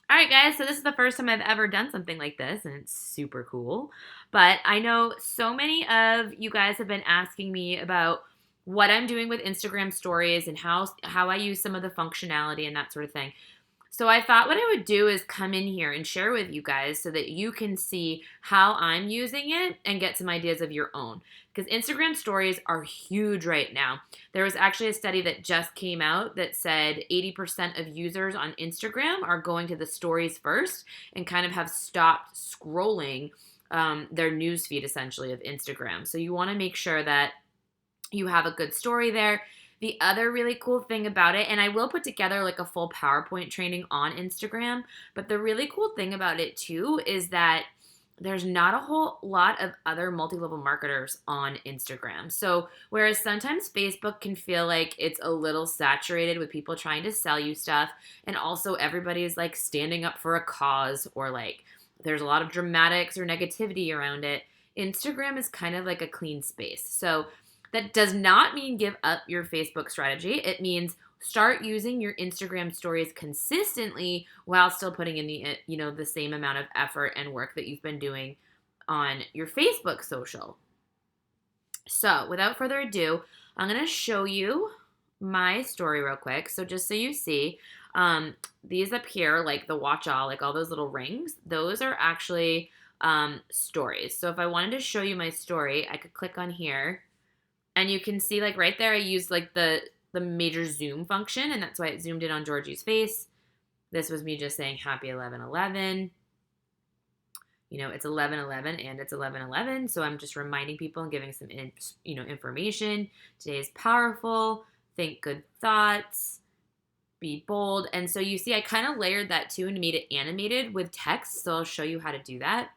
All right, guys, so this is the first time I've ever done something like this, and it's super cool. But I know so many of you guys have been asking me about what I'm doing with Instagram stories and how I use some of the functionality and that sort of thing. So I thought what I would do is come in here and share with you guys so that you can see how I'm using it and get some ideas of your own. Because Instagram stories are huge right now. There was actually a study that just came out that said 80% of users on Instagram are going to the stories first and kind of have stopped scrolling their news feed essentially of Instagram. So you want to make sure that you have a good story there. The other really cool thing about it, and I will put together like a full PowerPoint training on Instagram, but the really cool thing about it too is that there's not a whole lot of other multi-level marketers on Instagram. So, whereas sometimes Facebook can feel like it's a little saturated with people trying to sell you stuff, and also everybody is like standing up for a cause or like there's a lot of dramatics or negativity around it, Instagram is kind of like a clean space. So, that does not mean give up your Facebook strategy. It means start using your Instagram stories consistently while still putting in the same amount of effort and work that you've been doing on your Facebook social. So, without further ado, I'm going to show you my story real quick. So, just so you see, these up here, like the watch all, like all those little rings, those are actually stories. So, if I wanted to show you my story, I could click on here and you can see like right there, I used like the major zoom function, and that's why it zoomed in on Georgie's face. This was me just saying happy 11/11. It's 11/11 and it's 11/11, so I'm just reminding people and giving some information. Today is powerful. Think good thoughts. Be bold. And so you see, I kind of layered that too and made it animated with text. So I'll show you how to do that.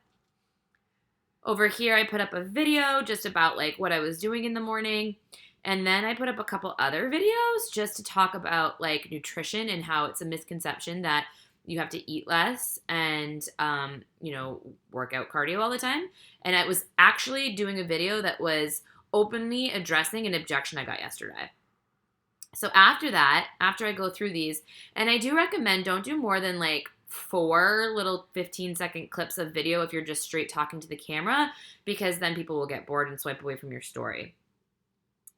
Over here, I put up a video just about like what I was doing in the morning. And then I put up a couple other videos just to talk about like nutrition and how it's a misconception that you have to eat less and, work out cardio all the time. And I was actually doing a video that was openly addressing an objection I got yesterday. So after that, after I go through these, and I do recommend don't do more than like four little 15-second clips of video if you're just straight talking to the camera, because then people will get bored and swipe away from your story.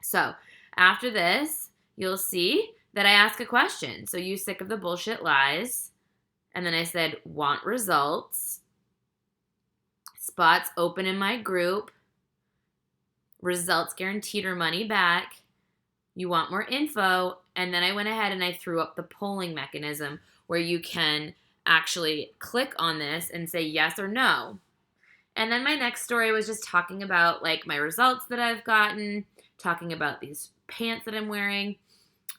So after this, you'll see that I ask a question. So you sick of the bullshit lies? And then I said, want results? Spots open in my group. Results guaranteed or money back. You want more info? And then I went ahead and I threw up the polling mechanism where you can actually click on this and say yes or no. And then my next story was just talking about like my results that I've gotten, talking about these pants that I'm wearing,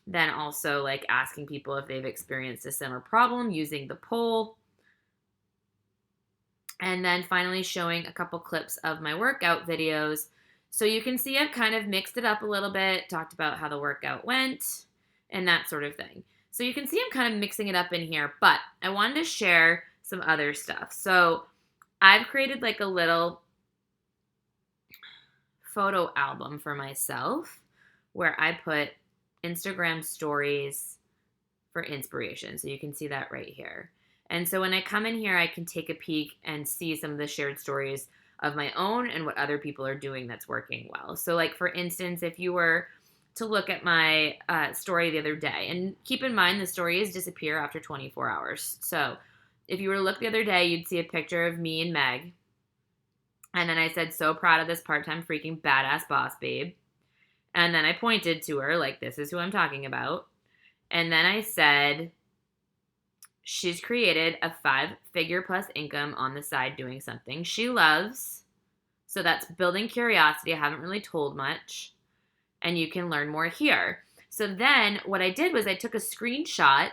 then also like asking people if they've experienced a similar problem using the poll. And then finally showing a couple clips of my workout videos. So you can see I've kind of mixed it up a little bit, talked about how the workout went and that sort of thing. So you can see I'm kind of mixing it up in here, but I wanted to share some other stuff. So I've created like a little photo album for myself where I put Instagram stories for inspiration. So you can see that right here. And so when I come in here, I can take a peek and see some of the shared stories of my own and what other people are doing that's working well. So like for instance, if you were to look at my story the other day, and keep in mind the stories disappear after 24 hours. So if you were to look the other day, you'd see a picture of me and Meg. And then I said, so proud of this part-time freaking badass boss babe. And then I pointed to her like, this is who I'm talking about. And then I said, she's created a 5-figure plus income on the side doing something she loves. So that's building curiosity. I haven't really told much. And you can learn more here. So then what I did was I took a screenshot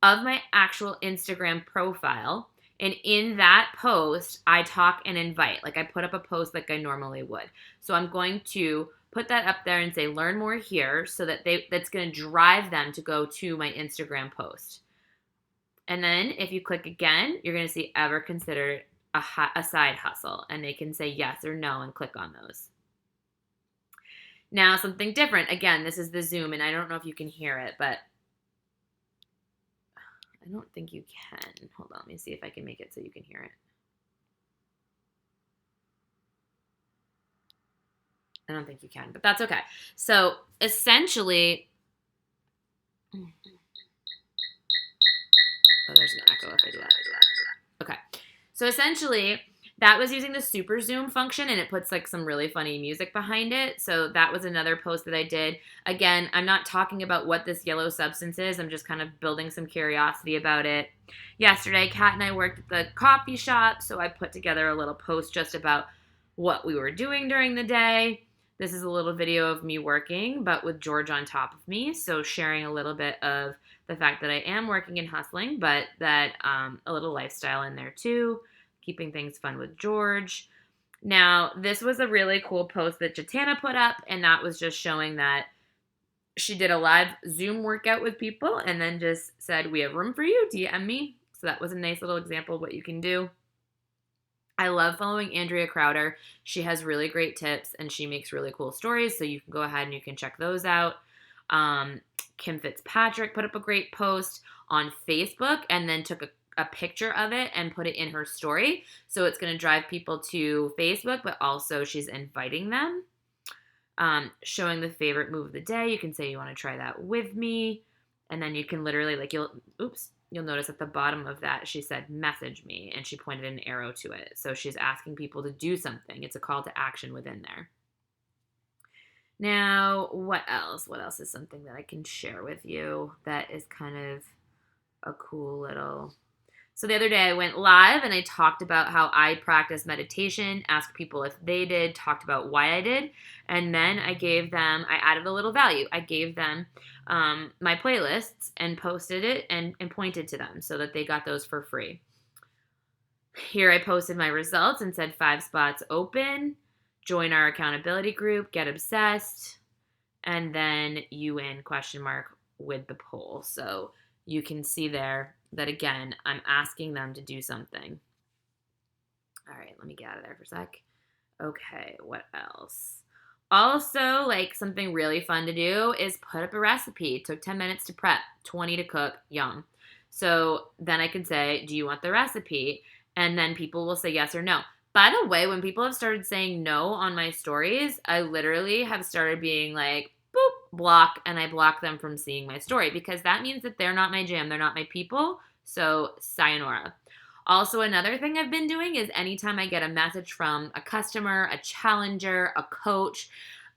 of my actual Instagram profile. And in that post, I talk and invite. Like I put up a post like I normally would. So I'm going to put that up there and say, learn more here, so that that's going to drive them to go to my Instagram post. And then if you click again, you're going to see ever considered a side hustle. And they can say yes or no and click on those. Now, something different. Again, this is the Zoom, and I don't know if you can hear it, but I don't think you can. Hold on, let me see if I can make it so you can hear it. I don't think you can, but that's okay. So essentially, oh, there's an echo if I do that. Okay. So essentially, that was using the super zoom function and it puts like some really funny music behind it. So that was another post that I did. Again, I'm not talking about what this yellow substance is. I'm just kind of building some curiosity about it. Yesterday, Kat and I worked at the coffee shop, so I put together a little post just about what we were doing during the day. This is a little video of me working, but with George on top of me. So sharing a little bit of the fact that I am working and hustling, but that a little lifestyle in there too, keeping things fun with George. Now, this was a really cool post that Jatana put up, and that was just showing that she did a live Zoom workout with people and then just said, "We have room for you, DM me." So that was a nice little example of what you can do. I love following Andrea Crowder. She has really great tips and she makes really cool stories. So you can go ahead and you can check those out. Kim Fitzpatrick put up a great post on Facebook and then took a picture of it and put it in her story. So it's going to drive people to Facebook, but also she's inviting them. Showing the favorite move of the day. You can say you want to try that with me. And then you can literally you'll notice at the bottom of that, she said, message me, and she pointed an arrow to it. So she's asking people to do something. It's a call to action within there. Now, what else? What else is something that I can share with you that is kind of a cool little... So the other day I went live and I talked about how I practice meditation, asked people if they did, talked about why I did, and then I added a little value. I gave them my playlists and posted it and pointed to them so that they got those for free. Here I posted my results and said 5 spots open, join our accountability group, get obsessed, and then you win ? With the poll. So you can see there that, again, I'm asking them to do something. All right, let me get out of there for a sec. Okay, what else? Also, like something really fun to do is put up a recipe. It took 10 minutes to prep, 20 to cook, yum. So then I can say, do you want the recipe? And then people will say yes or no. By the way, when people have started saying no on my stories, I literally have started being like, boop, block, and I block them from seeing my story because that means that they're not my jam. They're not my people. So sayonara. Also, another thing I've been doing is anytime I get a message from a customer, a challenger, a coach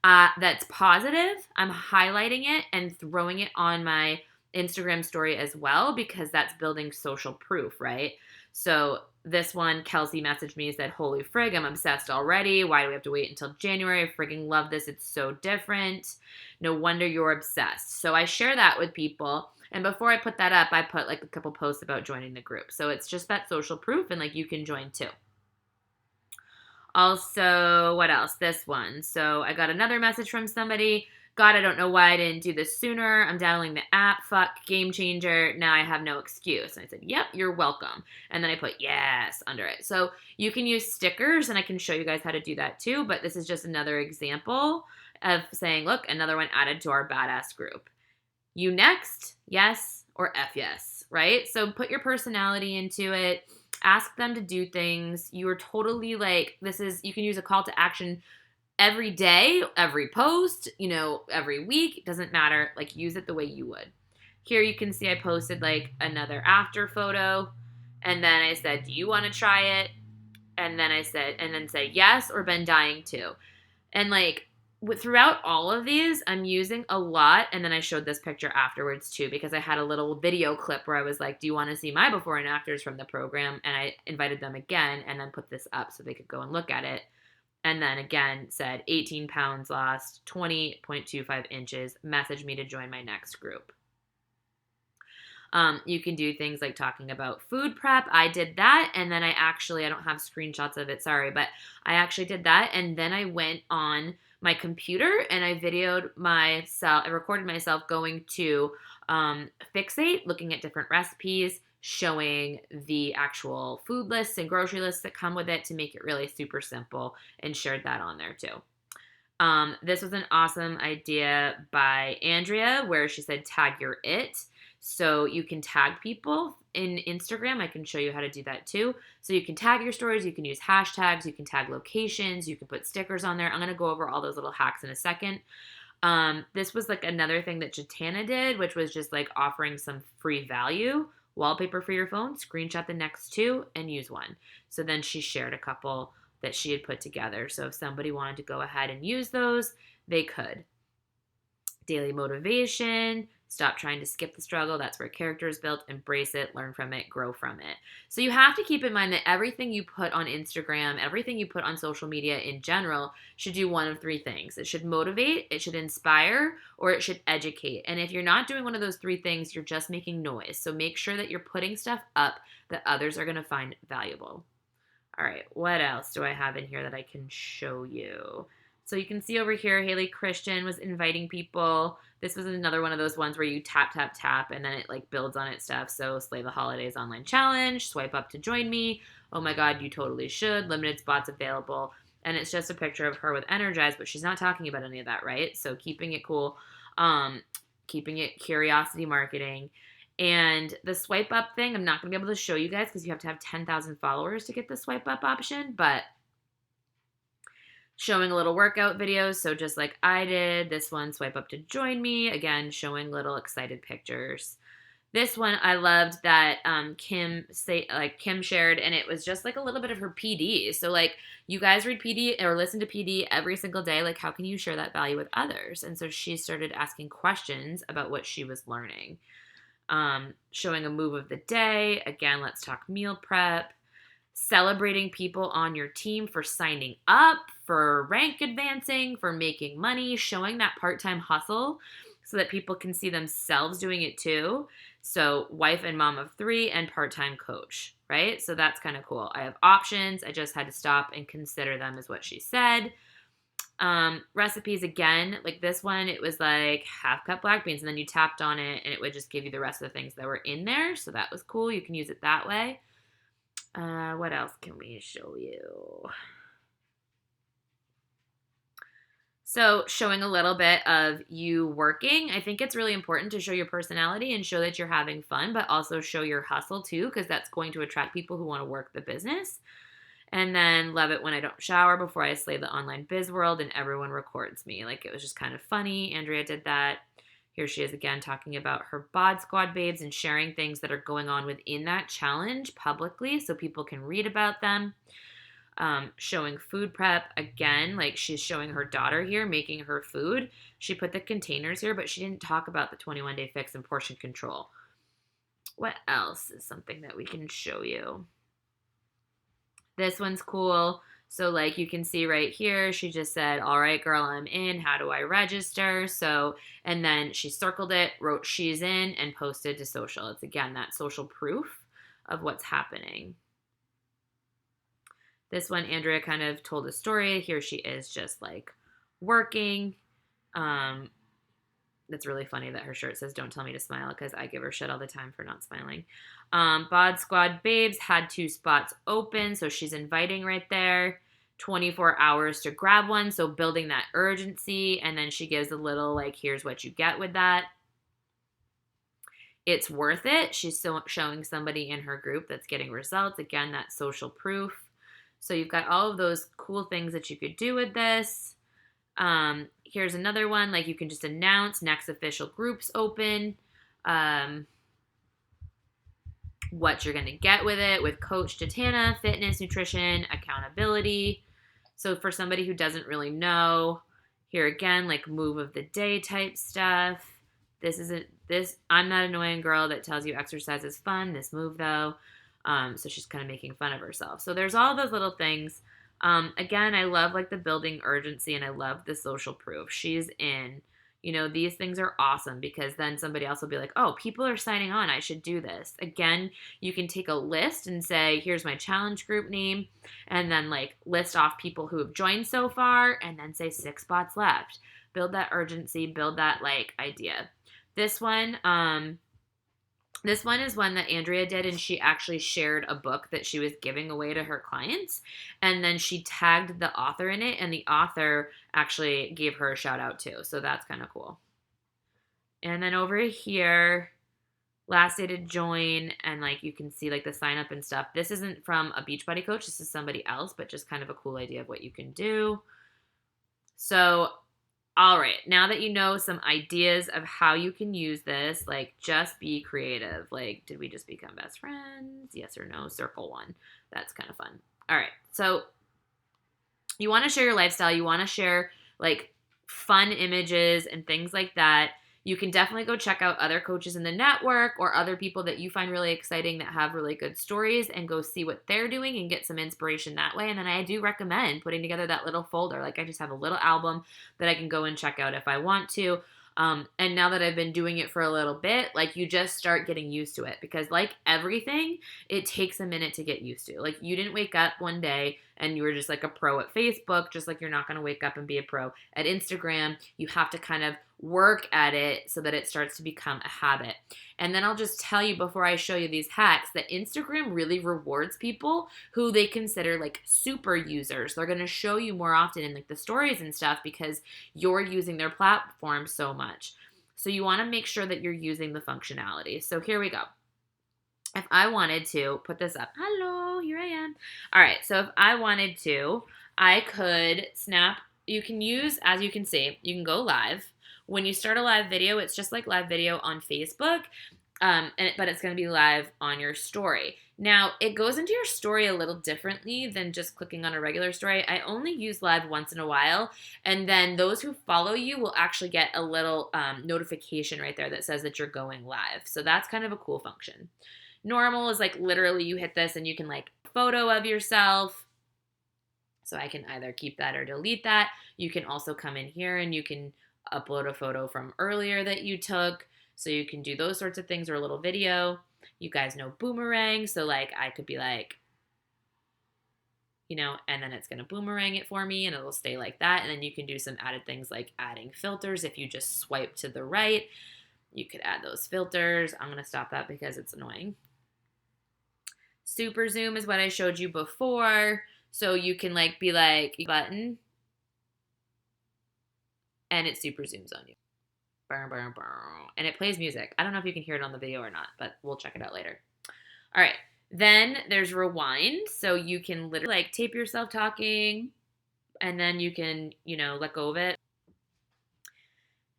that's positive, I'm highlighting it and throwing it on my Instagram story as well because that's building social proof, right? So this one, Kelsey messaged me and said, holy frig, I'm obsessed already. Why do we have to wait until January? I frigging love this. It's so different. No wonder you're obsessed. So I share that with people. And before I put that up, I put like a couple posts about joining the group. So it's just that social proof and like you can join too. Also, what else? This one. So I got another message from somebody. God, I don't know why I didn't do this sooner. I'm downloading the app. Fuck, game changer. Now I have no excuse. And I said, yep, you're welcome. And then I put yes under it. So you can use stickers, and I can show you guys how to do that too. But this is just another example of saying, look, another one added to our badass group. You next, yes, or F yes, right? So put your personality into it. Ask them to do things. You are totally like, you can use a call to action every day, every post, every week. It doesn't matter. Like, use it the way you would. Here you can see I posted like another after photo. And then I said, do you want to try it? And then say yes or been dying to. And like, throughout all of these, I'm using a lot, and then I showed this picture afterwards too because I had a little video clip where I was like, do you want to see my before and afters from the program? And I invited them again and then put this up so they could go and look at it. And then again said 18 pounds lost, 20.25 inches, message me to join my next group. You can do things like talking about food prep. I did that, and then I don't have screenshots of it, sorry, but I actually did that, and then I went on my computer and I recorded myself going to Fixate, looking at different recipes, showing the actual food lists and grocery lists that come with it to make it really super simple, and shared that on there too. This was an awesome idea by Andrea where she said, tag your it. So you can tag people in Instagram. I can show you how to do that too. So you can tag your stories, you can use hashtags, you can tag locations, you can put stickers on there. I'm going to go over all those little hacks in a second. This was like another thing that Jatana did, which was just like offering some free value. Wallpaper for your phone, screenshot the next two, and use one. So then she shared a couple that she had put together. So if somebody wanted to go ahead and use those, they could. Daily motivation, stop trying to skip the struggle. That's where character is built. Embrace it, learn from it, grow from it. So you have to keep in mind that everything you put on Instagram, everything you put on social media in general should do one of three things. It should motivate, it should inspire, or it should educate. And if you're not doing one of those three things, you're just making noise. So make sure that you're putting stuff up that others are going to find valuable. All right, what else do I have in here that I can show you? So you can see over here, Haley Christian was inviting people. This was another one of those ones where you tap, tap, tap, and then it like builds on its stuff. So Slay the Holidays online challenge, swipe up to join me. Oh my God, you totally should. Limited spots available. And it's just a picture of her with Energize, but she's not talking about any of that, right? So keeping it cool, keeping it curiosity marketing. And the swipe up thing, I'm not going to be able to show you guys because you have to have 10,000 followers to get the swipe up option, but showing a little workout videos. So just like I did, this one, swipe up to join me. Again, showing little excited pictures. This one I loved that Kim shared, and it was just like a little bit of her PD. So like you guys read PD or listen to PD every single day. Like how can you share that value with others? And so she started asking questions about what she was learning. Showing a move of the day. Again, let's talk meal prep. Celebrating people on your team for signing up, for rank advancing, for making money, showing that part-time hustle so that people can see themselves doing it too. So wife and mom of three and part-time coach, right? So that's kind of cool. I have options. I just had to stop and consider them is what she said. Recipes again, like this one, it was like half cup black beans and then you tapped on it and it would just give you the rest of the things that were in there. So that was cool. You can use it that way. What else can we show you? So showing a little bit of you working. I think it's really important to show your personality and show that you're having fun, but also show your hustle too, because that's going to attract people who want to work the business. And then love it when I don't shower before I slay the online biz world and everyone records me. Like it was just kind of funny. Andrea did that. Here she is again talking about her Bod Squad babes and sharing things that are going on within that challenge publicly so people can read about them. Showing food prep again, like she's showing her daughter here making her food. She put the containers here, but she didn't talk about the 21-day fix and portion control. What else is something that we can show you? This one's cool. So like you can see right here, she just said, all right, girl, I'm in. How do I register? So, and then she circled it, wrote she's in, and posted to social. It's again, that social proof of what's happening. This one, Andrea kind of told a story. Here she is just like working. That's really funny that her shirt says, don't tell me to smile because I give her shit all the time for not smiling. Bod Squad Babes had 2 spots open, so she's inviting right there. 24 hours to grab one, so building that urgency. And then she gives a little like, here's what you get with that. It's worth it. She's showing somebody in her group that's getting results. Again, that social proof. So you've got all of those cool things that you could do with this. Here's another one, like you can just announce next official groups open, what you're going to get with it, with Coach Jatana, fitness, nutrition, accountability. So for somebody who doesn't really know, here again, like move of the day type stuff. I'm not an annoying girl that tells you exercise is fun, this move though. So she's kind of making fun of herself. So there's all those little things. Again, I love like the building urgency and I love the social proof. She's in, these things are awesome because then somebody else will be like, oh, people are signing on. I should do this. Again, you can take a list and say, here's my challenge group name. And then like list off people who have joined so far and then say 6 spots left. Build that urgency, build that like idea. This one is one that Andrea did, and she actually shared a book that she was giving away to her clients, and then she tagged the author in it, and the author actually gave her a shout out too, so that's kind of cool. And then over here, last day to join, and like you can see like the sign up and stuff. This isn't from a Beachbody coach. This is somebody else, but just kind of a cool idea of what you can do. So, all right, now that you know some ideas of how you can use this, like just be creative. Like, did we just become best friends? Yes or no? Circle one. That's kind of fun. All right, so you want to share your lifestyle. You want to share like fun images and things like that. You can definitely go check out other coaches in the network or other people that you find really exciting that have really good stories and go see what they're doing and get some inspiration that way. And then I do recommend putting together that little folder. Like I just have a little album that I can go and check out if I want to. And now that I've been doing it for a little bit, like you just start getting used to it because, like everything, it takes a minute to get used to. Like, you didn't wake up one day and you were just like a pro at Facebook, just like you're not going to wake up and be a pro at Instagram. You have to kind of work at it so that it starts to become a habit. And then I'll just tell you before I show you these hacks that Instagram really rewards people who they consider like super users. They're going to show you more often in like the stories and stuff because you're using their platform so much. So you want to make sure that you're using the functionality. So here we go. If I wanted to put this up, hello, here I am. All right, so if I wanted to, I could snap. You can use, as you can see, you can go live. When you start a live video, it's just like live video on Facebook, but it's going to be live on your story. Now, it goes into your story a little differently than just clicking on a regular story. I only use live once in a while, and then those who follow you will actually get a little notification right there that says that you're going live. So that's kind of a cool function. Normal is like literally you hit this and you can like photo of yourself. So I can either keep that or delete that. You can also come in here and you can upload a photo from earlier that you took. So you can do those sorts of things or a little video. You guys know Boomerang. So like I could be like, and then it's going to boomerang it for me and it'll stay like that. And then you can do some added things like adding filters. If you just swipe to the right, you could add those filters. I'm going to stop that because it's annoying. Super zoom is what I showed you before. So you can like be like button and it super zooms on you. And it plays music. I don't know if you can hear it on the video or not, but we'll check it out later. All right. Then there's rewind. So you can literally like tape yourself talking and then you can, let go of it.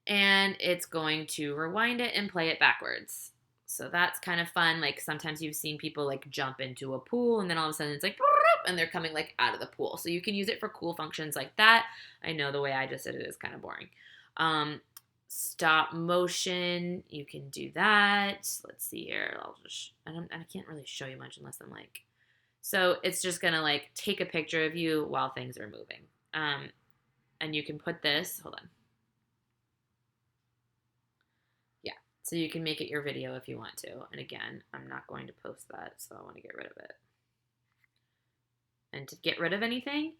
And it's going to rewind it and play it backwards. So that's kind of fun. Like sometimes you've seen people like jump into a pool and then all of a sudden it's like, and they're coming like out of the pool. So you can use it for cool functions like that. I know the way I just did it is kind of boring. Stop motion, you can do that. Let's see here. I can't really show you much unless I'm like, so it's just gonna like take a picture of you while things are moving. And you can put this, hold on. Yeah, so you can make it your video if you want to. And again, I'm not going to post that, so I want to get rid of it. And to get rid of anything,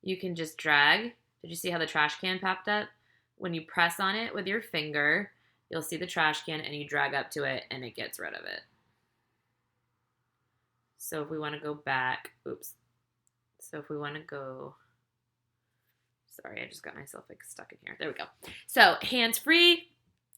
you can just drag. Did you see how the trash can popped up? When you press on it with your finger, you'll see the trash can and you drag up to it and it gets rid of it. So if we want to go back, So if we want to go, sorry, I just got myself like stuck in here. There we go. So hands free,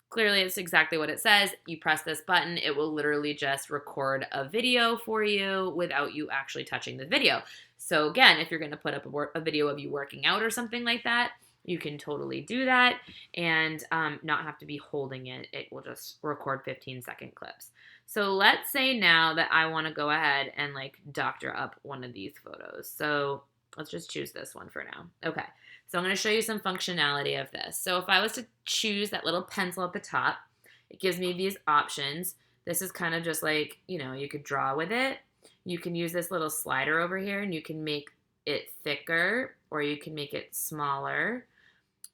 clearly it's exactly what it says. You press this button, it will literally just record a video for you without you actually touching the video. So again, if you're going to put up a video of you working out or something like that, you can totally do that and not have to be holding it. It will just record 15-second clips. So let's say now that I want to go ahead and like doctor up one of these photos. So let's just choose this one for now. Okay, so I'm going to show you some functionality of this. So if I was to choose that little pencil at the top, it gives me these options. This is kind of just like, you could draw with it. You can use this little slider over here and you can make it thicker or you can make it smaller.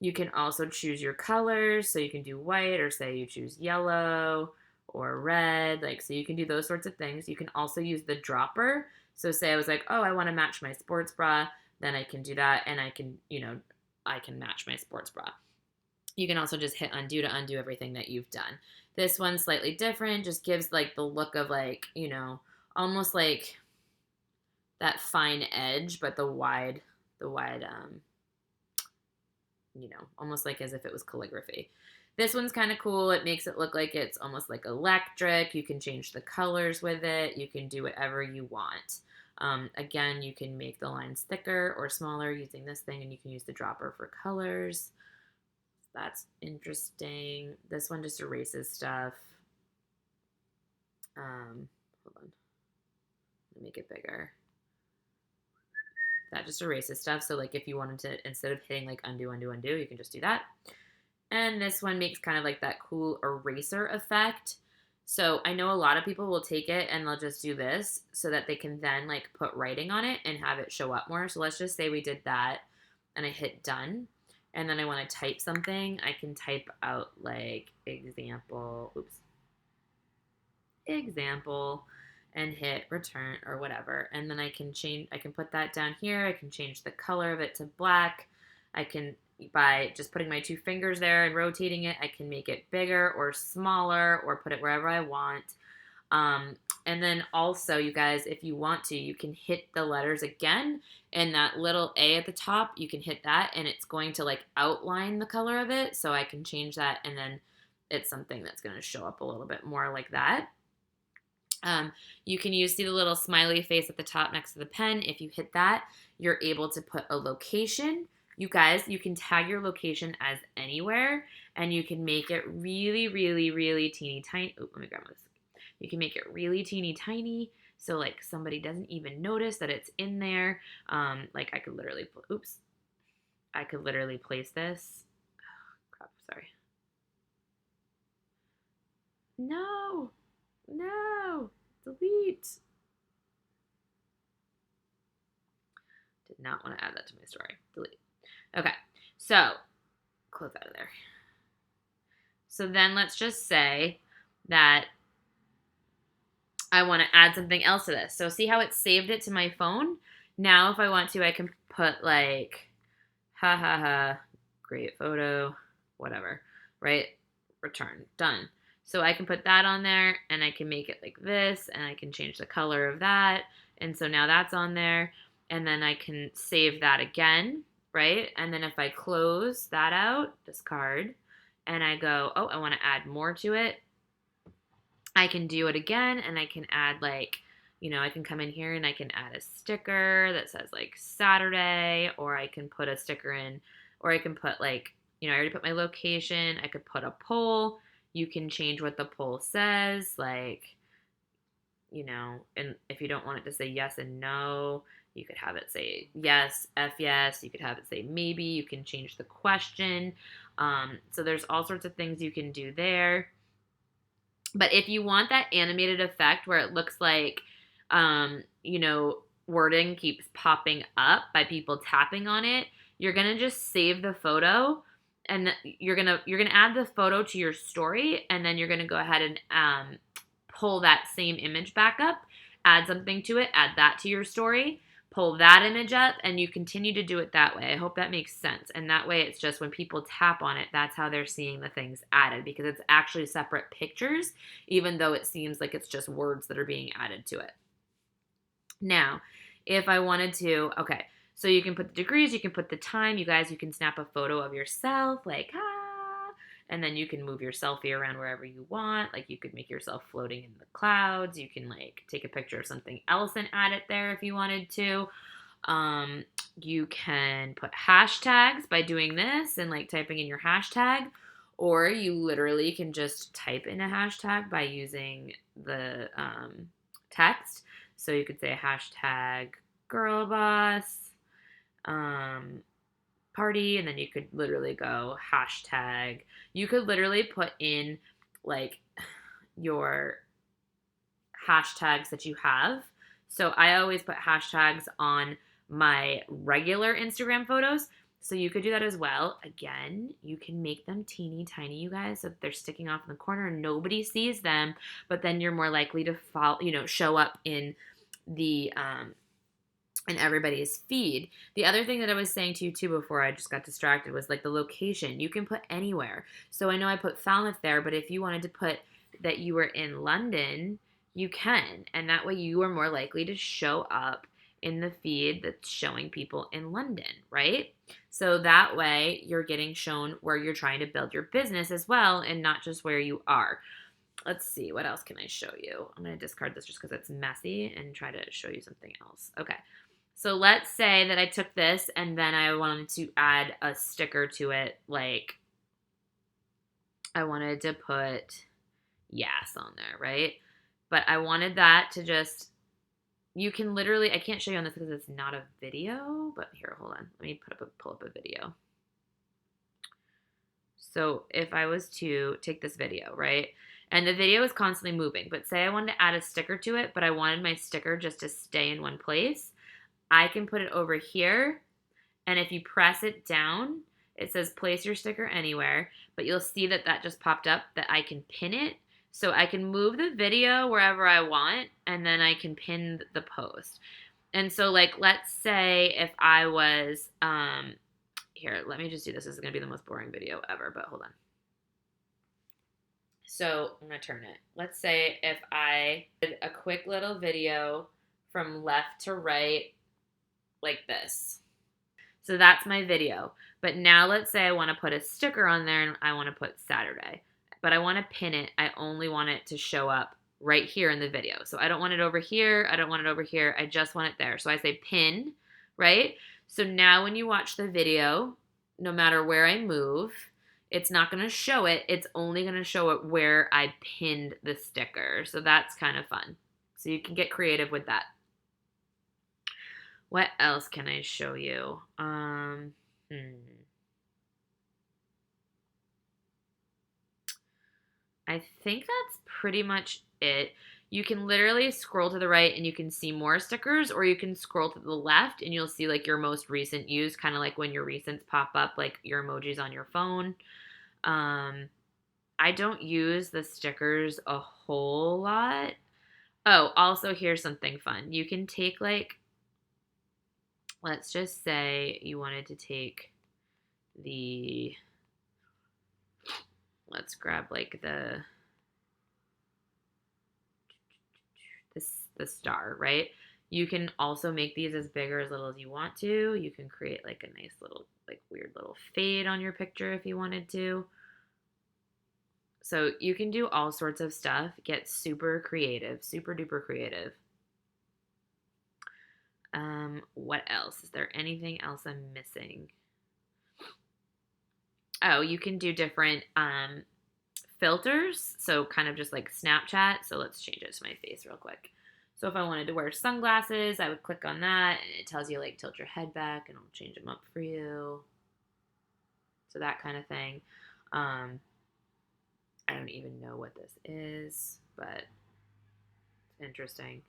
You can also choose your colors. So you can do white or say you choose yellow or red. So you can do those sorts of things. You can also use the dropper. So say I was like, oh, I want to match my sports bra. Then I can do that and I can, I can match my sports bra. You can also just hit undo to undo everything that you've done. This one's slightly different, just gives like the look of like, almost like that fine edge, but the wide, almost like as if it was calligraphy. This one's kind of cool. It makes it look like it's almost like electric. You can change the colors with it. You can do whatever you want. Again, you can make the lines thicker or smaller using this thing, and you can use the dropper for colors. That's interesting. This one just erases stuff. Hold on. Let me make it bigger. That just erases stuff. So like if you wanted to, instead of hitting like undo, undo, undo, you can just do that. And this one makes kind of like that cool eraser effect. So I know a lot of people will take it and they'll just do this so that they can then like put writing on it and have it show up more. So let's just say we did that and I hit done. And then I want to type something. I can type out like example, and hit return or whatever. And then I can put that down here. I can change the color of it to black. I can, by just putting my 2 fingers there and rotating it, I can make it bigger or smaller or put it wherever I want. And then also, you guys, if you want to, you can hit the letters again, and that little A at the top, you can hit that, and it's going to like outline the color of it. So I can change that, and then it's something that's going to show up a little bit more like that. You can see the little smiley face at the top next to the pen. If you hit that, you're able to put a location. You guys, you can tag your location as anywhere, and you can make it really, really, really teeny tiny. Oh, let me grab this. You can make it really teeny tiny, so like somebody doesn't even notice that it's in there. Like I could literally, I could literally place this. Oh, crap, sorry. No, delete. Did not want to add that to my story. Delete. Okay, so close out of there. So then let's just say that I want to add something else to this. So see how it saved it to my phone? Now if I want to, I can put like, ha ha ha, great photo, whatever, right? Return, done. So I can put that on there and I can make it like this and I can change the color of that. And so now that's on there and then I can save that again, right? And then if I close that out, this card, and I go, oh, I want to add more to it, I can do it again and I can add like, I can come in here and I can add a sticker that says like Saturday, or I can put a sticker in, or I can put like, I already put my location. I could put a poll. You can change what the poll says, like, and if you don't want it to say yes and no, you could have it say yes, F yes. You could have it say maybe. You can change the question. So there's all sorts of things you can do there. But if you want that animated effect where it looks like, wording keeps popping up by people tapping on it, you're going to just save the photo and you're going to add the photo to your story, and then you're going to go ahead and pull that same image back up, add something to it, add that to your story, pull that image up, and you continue to do it that way. I hope that makes sense. And that way it's just when people tap on it, that's how they're seeing the things added, because it's actually separate pictures, even though it seems like it's just words that are being added to it. Now, if I wanted to, okay, so you can put the degrees, you can put the time. You guys, you can snap a photo of yourself, like, and then you can move your selfie around wherever you want. Like you could make yourself floating in the clouds. You can like take a picture of something else and add it there if you wanted to. You can put hashtags by doing this and like typing in your hashtag, or you literally can just type in a hashtag by using the text. So you could say hashtag girl boss party, and then you could literally go hashtag. You could literally put in like your hashtags that you have. So I always put hashtags on my regular Instagram photos. So you could do that as well. Again, you can make them teeny tiny, you guys, so they're sticking off in the corner and nobody sees them, but then you're more likely to show up in the in everybody's feed. The other thing that I was saying to you too before I just got distracted was like the location. You can put anywhere. So I know I put Falmouth there, but if you wanted to put that you were in London, you can. And that way you are more likely to show up in the feed that's showing people in London, right? So that way you're getting shown where you're trying to build your business as well and not just where you are. Let's see, what else can I show you? I'm going to discard this just because it's messy and try to show you something else. Okay. So let's say that I took this and then I wanted to add a sticker to it, like I wanted to put yes on there, right? But I wanted that to just, you can literally, I can't show you on this because it's not a video, but here, hold on. Let me pull up a video. So if I was to take this video, right? And the video is constantly moving, but say I wanted to add a sticker to it, but I wanted my sticker just to stay in one place, I can put it over here. And if you press it down, it says place your sticker anywhere, but you'll see that that just popped up that I can pin it. So I can move the video wherever I want, and then I can pin the post. And so like, let's say if I was, here, let me just do this. This is going to be the most boring video ever, but hold on. So I'm going to turn it. Let's say if I did a quick little video from left to right like this. So that's my video. But now let's say I want to put a sticker on there and I want to put Saturday. But I want to pin it. I only want it to show up right here in the video. So I don't want it over here. I don't want it over here. I just want it there. So I say pin, right? So now when you watch the video, no matter where I move, it's not going to show it. It's only going to show it where I pinned the sticker. So that's kind of fun. So you can get creative with that. What else can I show you? I think that's pretty much it. You can literally scroll to the right and you can see more stickers, or you can scroll to the left and you'll see like your most recent use, kind of like when your recents pop up, like your emojis on your phone. I don't use the stickers a whole lot. Oh, also here's something fun. You can take like, let's just say you wanted to take the, let's grab like the star, right? You can also make these as big or as little as you want to. You can create like a nice little, like weird little fade on your picture if you wanted to. So you can do all sorts of stuff. Get super creative, super duper creative. What else? Is there anything else I'm missing? Oh, you can do different filters. So kind of just like Snapchat. So let's change it to my face real quick. So if I wanted to wear sunglasses, I would click on that and it tells you like tilt your head back and I'll change them up for you. So that kind of thing. I don't even know what this is, but it's interesting.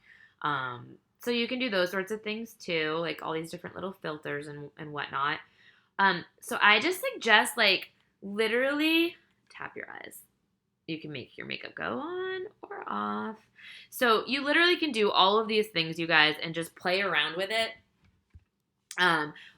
So you can do those sorts of things too, like all these different little filters and whatnot. So I just suggest like literally tap your eyes. You can make your makeup go on or off. So you literally can do all of these things, you guys, and just play around with it.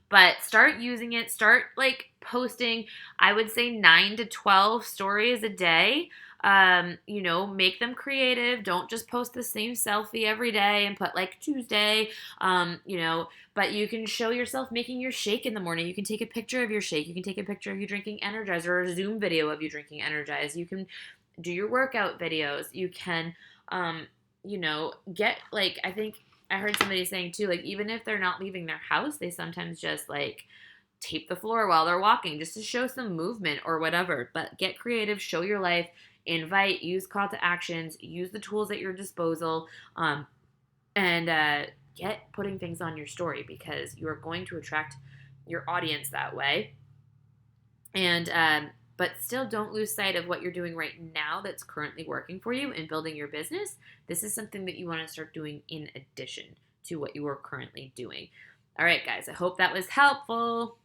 But start using it. Start like posting, I would say 9 to 12 stories a day. Make them creative. Don't just post the same selfie every day and put like Tuesday, but you can show yourself making your shake in the morning. You can take a picture of your shake. You can take a picture of you drinking Energize or a Zoom video of you drinking Energize. You can do your workout videos. You can, get like, I think I heard somebody saying too, like even if they're not leaving their house, they sometimes just like tape the floor while they're walking just to show some movement or whatever. But get creative, show your life, invite, use call to actions, use the tools at your disposal, and get putting things on your story because you are going to attract your audience that way. And but still don't lose sight of what you're doing right now that's currently working for you and building your business. This is something that you want to start doing in addition to what you are currently doing. All right, guys, I hope that was helpful.